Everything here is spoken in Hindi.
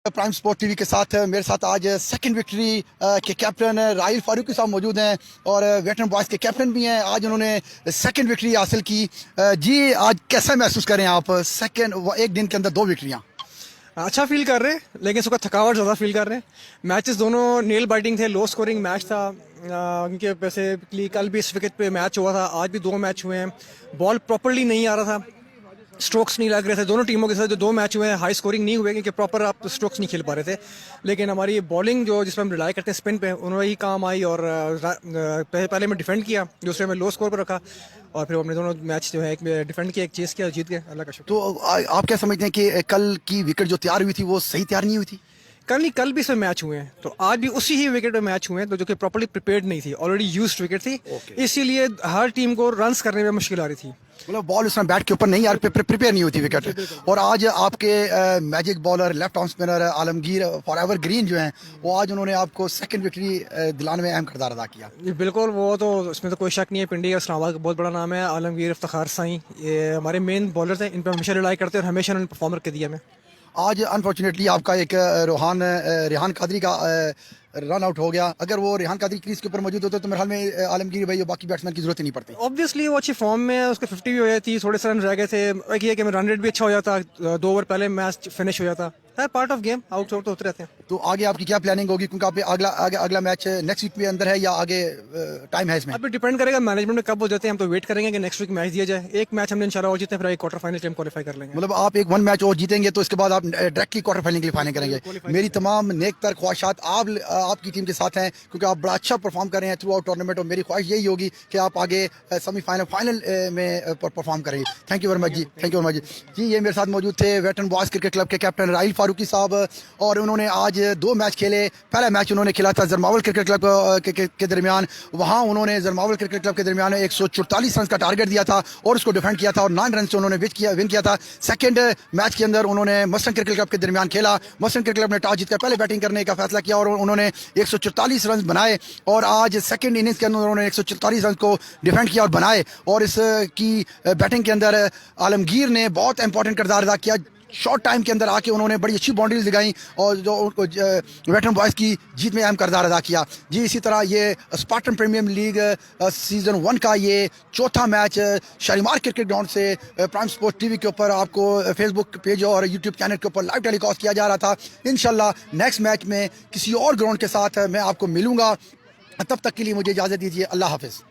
प्राइम स्पोर्ट टीवी के साथ मेरे साथ आज सेकंड विक्ट्री के कैप्टन राहिल फारूकी साहब मौजूद हैं और वेटरन बॉयज़ के कैप्टन भी हैं। आज उन्होंने सेकंड विक्ट्री हासिल की। जी, आज कैसा महसूस करें आप? सेकंड एक दिन के अंदर 2 विक्ट्रियाँ। अच्छा फील कर रहे हैं, लेकिन इसका थकावट ज़्यादा फील कर रहे हैं। मैचेस दोनों नेल बाइटिंग थे, लो स्कोरिंग मैच था। उनके बेसिकली कल भी इस विकेट पे मैच हुआ था, आज भी 2 मैच हुए हैं। बॉल प्रॉपरली नहीं आ रहा था, स्ट्रोक्स नहीं लग रहे थे। दोनों टीमों के साथ जो 2 मैच हुए हैं हाई स्कोरिंग नहीं हुए क्योंकि प्रॉपर आप स्ट्रोक्स नहीं खेल पा रहे थे। लेकिन हमारी बॉलिंग जो जिस पर हम रिलाई करते हैं स्पिन पे, उन्होंने ही काम आई और पहले में डिफेंड किया, दूसरे में लो स्कोर पर रखा और फिर हमने दोनों मैच जो है एक में डिफेंड किया, एक चेस किया, जीत गए। अल्लाह का शुक्र। तो आप क्या समझते हैं कि कल की विकेट जो तैयार हुई थी वो सही तैयार नहीं हुई थी? कल भी इसमें मैच हुए हैं, तो आज भी उसी ही विकेट पे मैच हुए हैं, तो जो कि प्रॉपर्ली प्रिपेयर्ड नहीं थी, ऑलरेडी यूज्ड विकेट थी। इसीलिए हर टीम को रन्स करने में मुश्किल आ रही थी। मतलब बॉल उसमें बैट के ऊपर नहीं यार प्रिपेयर नहीं होती विकेट। और आज आपके magic bowler left arm spinner Alamgir forever green जो हैं, वो आज उन्होंने आपको सेकंड विक्ट्री दिलाने में अहम किरदार अदा किया। बिल्कुल, वो तो इसमें तो कोई शक नहीं है। पिंडी का इस्लामाबाद का बहुत बड़ा नाम है। आलमगीर इफ्तिखार साईं ये हमारे मेन बॉलर थे, इन पर हमेशा रिलाई करते हैं और हमेशा उन्होंने परफॉर्म करके दिया हमें। आज अनफॉर्चुनेटली आपका एक रेहान कादरी का रन आउट हो गया। अगर वो रेहान कादरी क्रीज के ऊपर मौजूद होते तो मेरे ख्याल में आलमगीर भाई और बाकी बैट्समैन की जरूरत ही नहीं पड़ती। ऑब्वियसली वो अच्छी फॉर्म में है, उसके 50 भी हो जाती, थोड़े से रन रह गए थे। एक ये कि रन रेट भी अच्छा हो जाता, 2 ओवर पहले मैच फिनिश हो जाता है। पार्ट ऑफ गेम, आउट तो होते रहते हैं। तो आगे आपकी क्या प्लानिंग होगी, क्योंकि आप अगला मैच नेक्स्ट वीक में अंदर है या आगे टाइम है इसमें? अभी डिपेंड करेगा मैनेजमेंट में कब हो जाते हैं। हम तो वेट करेंगे कि नेक्स्ट वीक मैच दिया जाए। एक मैच हमने इंशाल्लाह और जीते हैं, फिर एक क्वार्टर फाइनल टीम क्वालीफाई कर लेंगे। मतलब आप एक 1 मैच और जीतेंगे तो इसके बाद आप डायरेक्टली क्वार्टर फाइनल के लिए फाइनल करेंगे। मेरी तमाम नेक तर ख्वाहिशात आपकी टीम के साथ हैं, क्योंकि आप बड़ा अच्छा परफॉर्म कर रहे हैं थ्रू आउट टूर्नामेंट, और मेरी ख्वाहिश यही होगी कि आप आगे सेमीफाइनल फाइनल में परफॉर्म करेंगे। Thank you very much ji, thank you very much ji. ये मेरे साथ मौजूद थे वेटरन बॉयज़ क्रिकेट क्लब के कैप्टन राहिल फारूकी साहब, और उन्होंने आज 2 मैच खेले। पहला मैच उन्होंने खेला था जरमावल क्रिकेट क्लब के दरमियान। वहाँ उन्होंने जरमावल क्रिकेट क्लब के दरमियान 144 रन का टारगेट दिया था और उसको डिफेंड किया था और 9 रन से उन्होंने विन किया था। सेकंड मैच के अंदर उन्होंने मस्टन क्रिकेट क्लब के दरमियान खेला। मस्टन क्रिकेट क्लब ने टॉस जीतकर पहले बैटिंग करने का फैसला किया और उन्होंने 144 रन बनाए, और आज सेकंड इनिंग्स के अंदर उन्होंने 144 रन को डिफेंड किया और बनाए। और इसकी बैटिंग के अंदर आलमगीर ने बहुत इंपॉर्टेंट किरदार अदा किया। शॉर्ट टाइम के अंदर आके उन्होंने बड़ी अच्छी बाउंड्रीज लगाई और जो उनको वेटरन बॉयज़ की जीत में अहम किरदार अदा किया जी। इसी तरह ये स्पार्टन प्रीमियर लीग सीज़न 1 का ये चौथा मैच शालीमार क्रिकेट ग्राउंड से प्राइम स्पोर्ट्स टीवी के ऊपर आपको फेसबुक पेज और यूट्यूब चैनल के ऊपर लाइव टेलीकास्ट किया जा रहा था। इंशाल्लाह नेक्स्ट मैच में किसी और ग्राउंड के साथ मैं आपको मिलूँगा। तब तक के लिए मुझे इजाज़त दीजिए। अल्लाह हाफिज़।